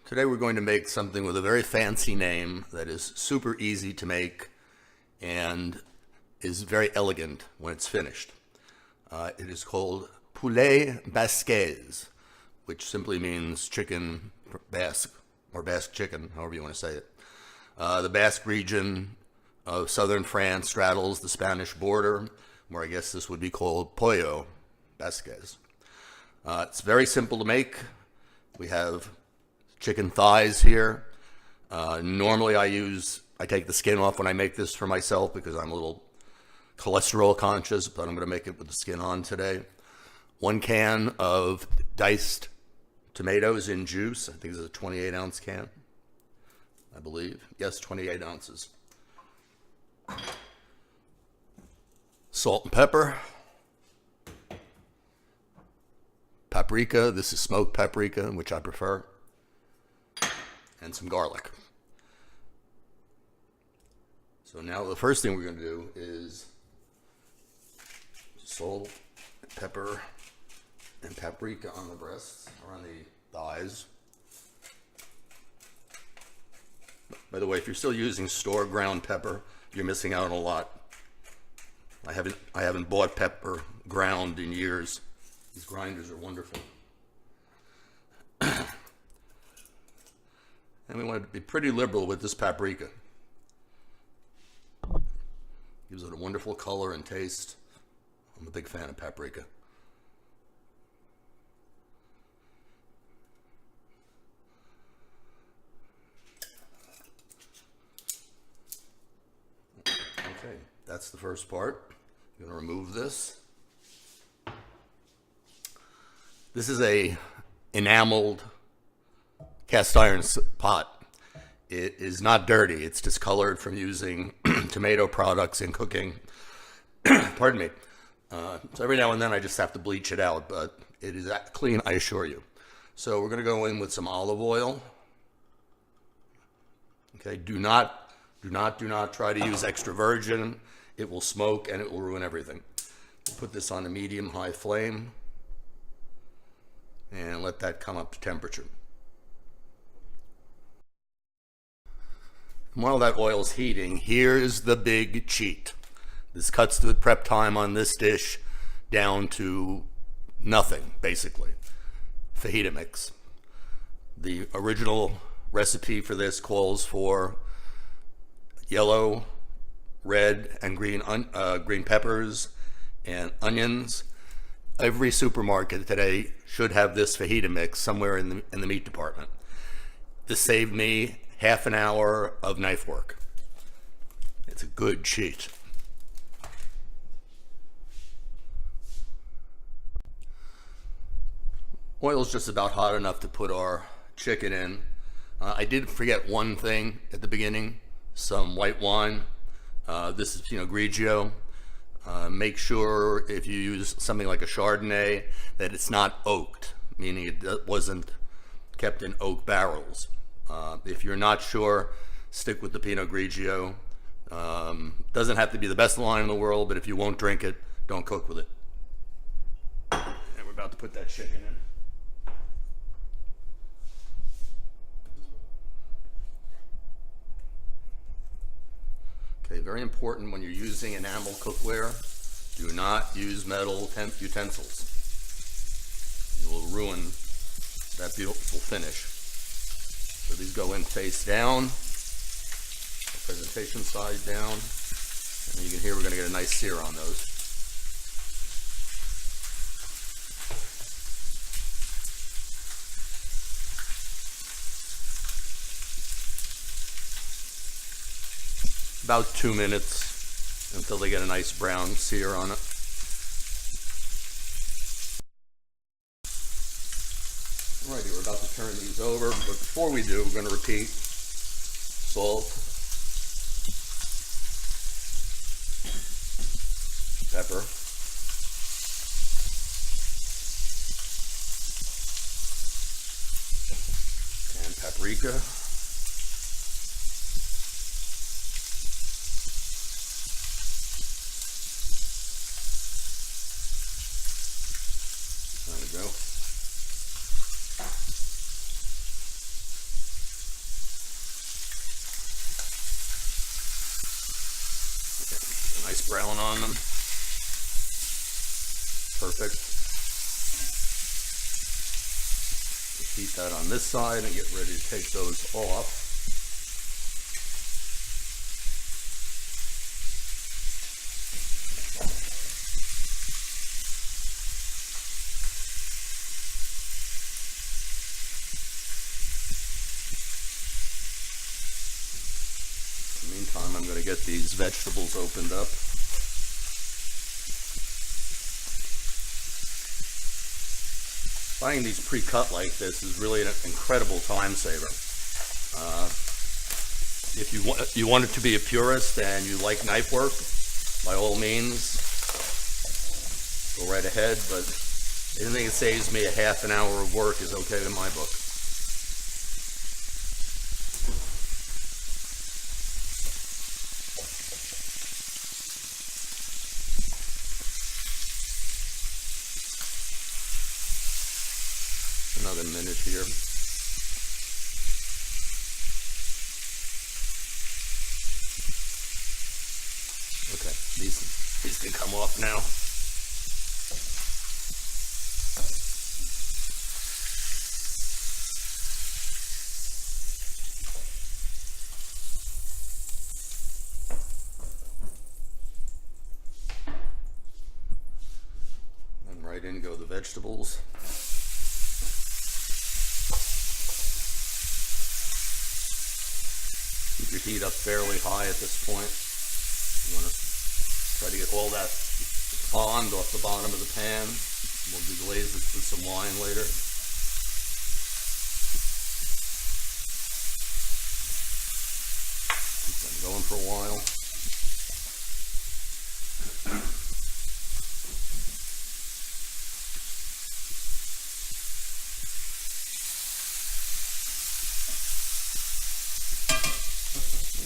Today we're going to make something with a very fancy name that is super easy to make and is very elegant when it's finished. It is called Poulet Basquaise, which simply means chicken Basque, or Basque chicken, however you want to say it. The Basque region of southern France straddles the Spanish border, where I guess this would be called Poulet Basquaise. It's very simple to make. We have chicken thighs here. Normally I take the skin off when I make this for myself because I'm a little cholesterol conscious, but I'm going to make it with the skin on today. 1 can of diced tomatoes in juice. I think this is a 28-ounce can, I believe. Yes, 28 ounces. Salt and pepper. Paprika. This is smoked paprika, which I prefer. And some garlic. So now the first thing we're going to do is salt, pepper, and paprika on the breasts, or on the thighs. By the way, if you're still using store ground pepper, you're missing out on a lot. I haven't bought pepper ground in years. These grinders are wonderful. And we want to be pretty liberal with this paprika. Gives it a wonderful color and taste. I'm a big fan of paprika. Okay, that's the first part. I'm going to remove this. This is a enameled cast iron pot. It is not dirty. It's discolored from using tomato products in cooking. Pardon me. So every now and then I just have to bleach it out, but it is clean, I assure you. So we're going to go in with some olive oil. Okay, do not try to use extra virgin. It will smoke and it will ruin everything. Put this on a medium-high flame and let that come up to temperature. While that oil is heating, here's the big cheat. This cuts the prep time on this dish down to nothing, basically. Fajita mix. The original recipe for this calls for yellow, red, and green peppers and onions. Every supermarket today should have this fajita mix somewhere in the meat department. This saved me half an hour of knife work. It's a good cheat. Oil's just about hot enough to put our chicken in. I did forget one thing at the beginning, some white wine. This is Pinot Grigio. Make sure if you use something like a Chardonnay that it's not oaked, meaning it wasn't kept in oak barrels. If you're not sure, stick with the Pinot Grigio. Doesn't have to be the best wine in the world, but if you won't drink it, don't cook with it. And we're about to put that chicken in. Okay, very important when you're using enamel cookware, do not use metal utensils. You will ruin that beautiful finish. So these go in face down, presentation side down, and you can hear we're going to get a nice sear on those. About 2 minutes until they get a nice brown sear on it. Alrighty, we're about to turn these over, but before we do, we're going to repeat salt, pepper, and paprika. There we go. Nice brown on them. Perfect. Heat that on this side and get ready to take those off. In the meantime, I'm going to get these vegetables opened up. Buying these pre-cut like this is really an incredible time saver. If you want it to be a purist and you like knife work, by all means, go right ahead. But anything that saves me a half an hour of work is okay in my book. Another minute here. Okay, these can come off now. And right in go the vegetables. Keep your heat up fairly high at this point. You want to try to get all that fond off the bottom of the pan. We'll deglaze it with some wine later. Keep them going for a while.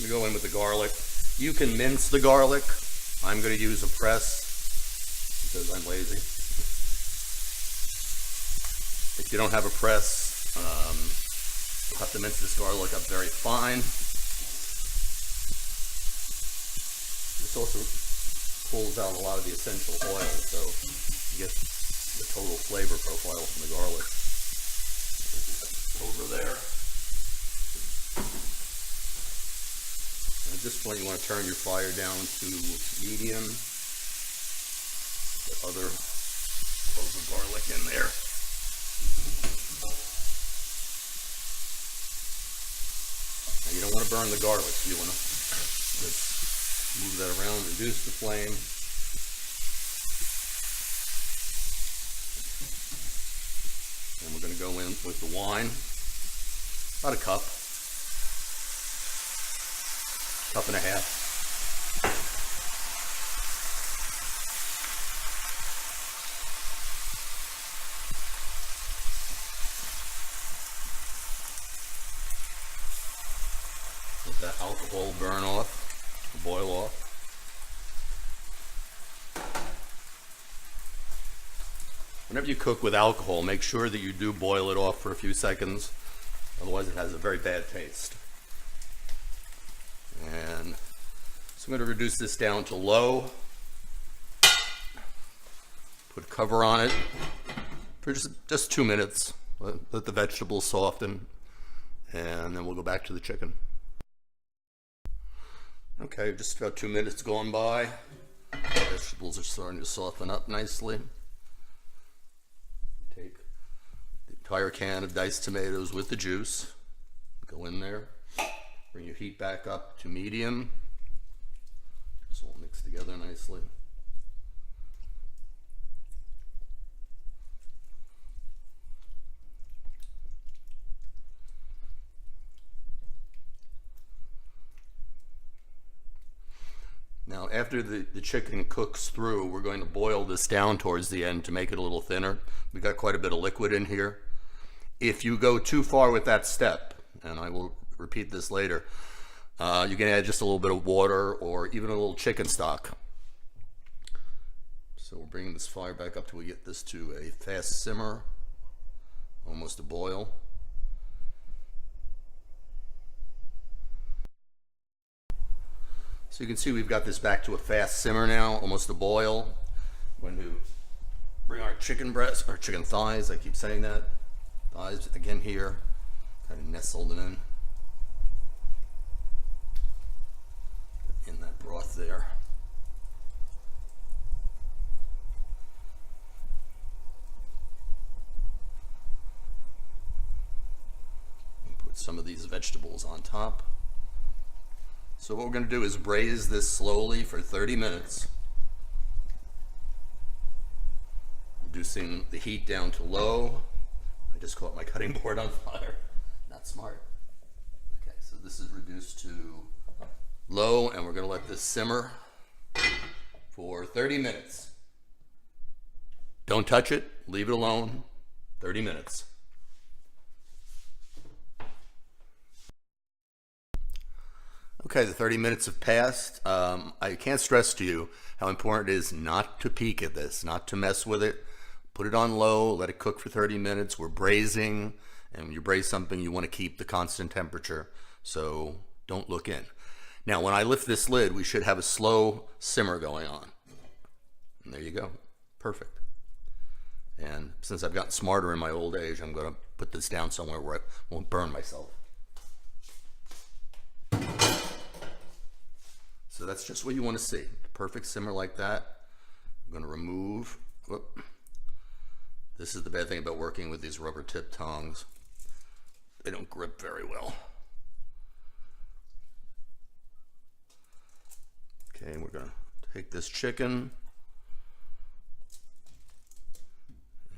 Go in with the garlic. You can mince the garlic. I'm going to use a press because I'm lazy. If you don't have a press, you'll have to mince this garlic up very fine. This also pulls out a lot of the essential oil, so you get the total flavor profile from the garlic. Over there. At this point, you want to turn your fire down to medium. Get other cloves of garlic in there. Now, you don't want to burn the garlic. You want to just move that around, reduce the flame. And we're going to go in with the wine, about a cup. Cup and a half. Let that alcohol burn off, boil off. Whenever you cook with alcohol, make sure that you do boil it off for a few seconds, otherwise it has a very bad taste. And so I'm going to reduce this down to low, put a cover on it for just 2 minutes, let the vegetables soften, and then we'll go back to the chicken. Okay, just about 2 minutes gone by. The vegetables are starting to soften up nicely. Take the entire can of diced tomatoes with the juice, go in there. Bring your heat back up to medium. It's all mixed together nicely. Now, after the chicken cooks through, we're going to boil this down towards the end to make it a little thinner. We've got quite a bit of liquid in here. If you go too far with that step, and I will repeat this later, you can add just a little bit of water or even a little chicken stock. So we're bringing this fire back up till we get this to a fast simmer, almost a boil. So So you can see we've got this back to a fast simmer now, almost a boil. We're going to bring our chicken breast, or chicken thighs, I keep saying that. Thighs again here, kind of nestled in that broth there. Put some of these vegetables on top. So what we're going to do is braise this slowly for 30 minutes. Reducing the heat down to low. I just caught my cutting board on fire. Not smart. Okay, so this is reduced to low, and we're going to let this simmer for 30 minutes. Don't touch it. Leave it alone. 30 minutes. Okay, the 30 minutes have passed. I can't stress to you how important it is not to peek at this, not to mess with it. Put it on low, let it cook for 30 minutes. We're braising, and when you braise something, you want to keep the constant temperature, so don't look in. Now, when I lift this lid, we should have a slow simmer going on. And there you go. Perfect. And since I've gotten smarter in my old age, I'm going to put this down somewhere where I won't burn myself. So that's just what you want to see. Perfect simmer like that. I'm going to remove. Whoop. This is the bad thing about working with these rubber tip tongs. They don't grip very well. Okay, we're going to take this chicken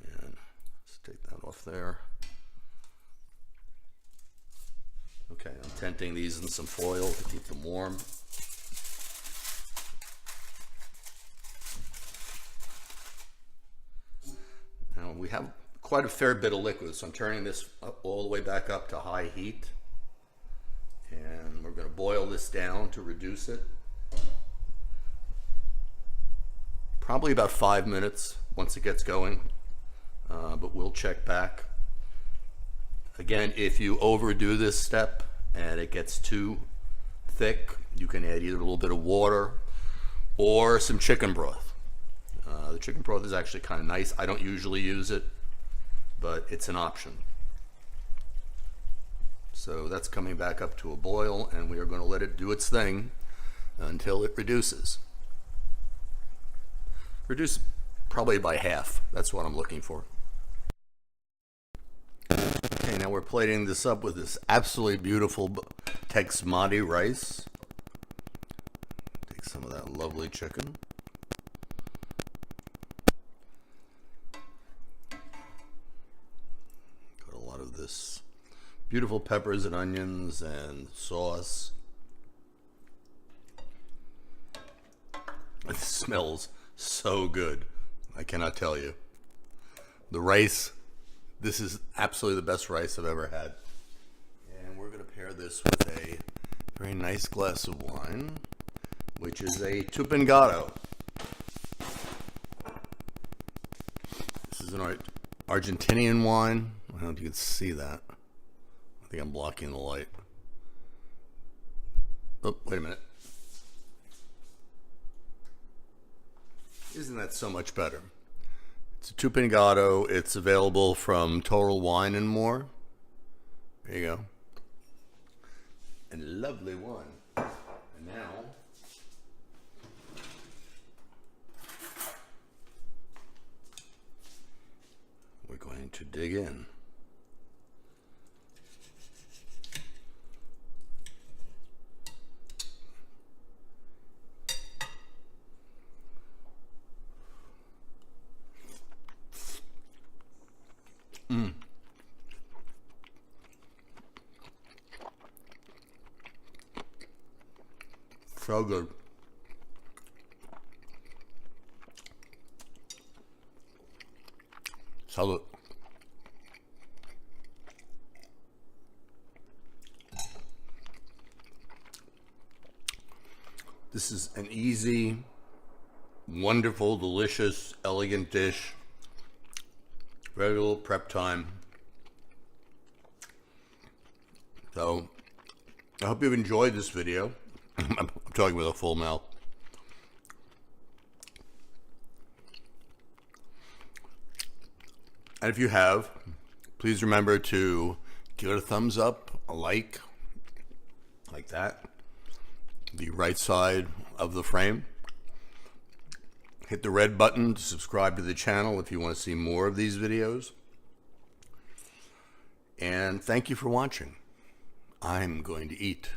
and let's take that off there. Okay, I'm tenting these in some foil to keep them warm. Now we have quite a fair bit of liquid, so I'm turning this up all the way back up to high heat. And we're going to boil this down to reduce it. Probably about 5 minutes once it gets going, but we'll check back. Again, if you overdo this step and it gets too thick, you can add either a little bit of water or some chicken broth. The chicken broth is actually kind of nice. I don't usually use it, but it's an option. So that's coming back up to a boil, and we are going to let it do its thing until it reduces. Reduce probably by half. That's what I'm looking for. Okay, now we're plating this up with this absolutely beautiful Tex-Mati rice. Take some of that lovely chicken. Got a lot of this beautiful peppers and onions and sauce. It smells so good. I cannot tell you. The rice, this is absolutely the best rice I've ever had. And we're going to pair this with a very nice glass of wine, which is a Tupingato. This is an Argentinian wine. I don't know if you can see that. I think I'm blocking the light. Oh, wait a minute. Isn't that so much better? It's a Tupingato. It's available from Total Wine and More. There you go. And a lovely one. And now, we're going to dig in. So good. Salud. This is an easy, wonderful, delicious, elegant dish. Very little prep time. So, I hope you've enjoyed this video. I'm talking with a full mouth. And if you have, please remember to give it a thumbs up, a like that, the right side of the frame. Hit the red button to subscribe to the channel if you want to see more of these videos. And thank you for watching. I'm going to eat.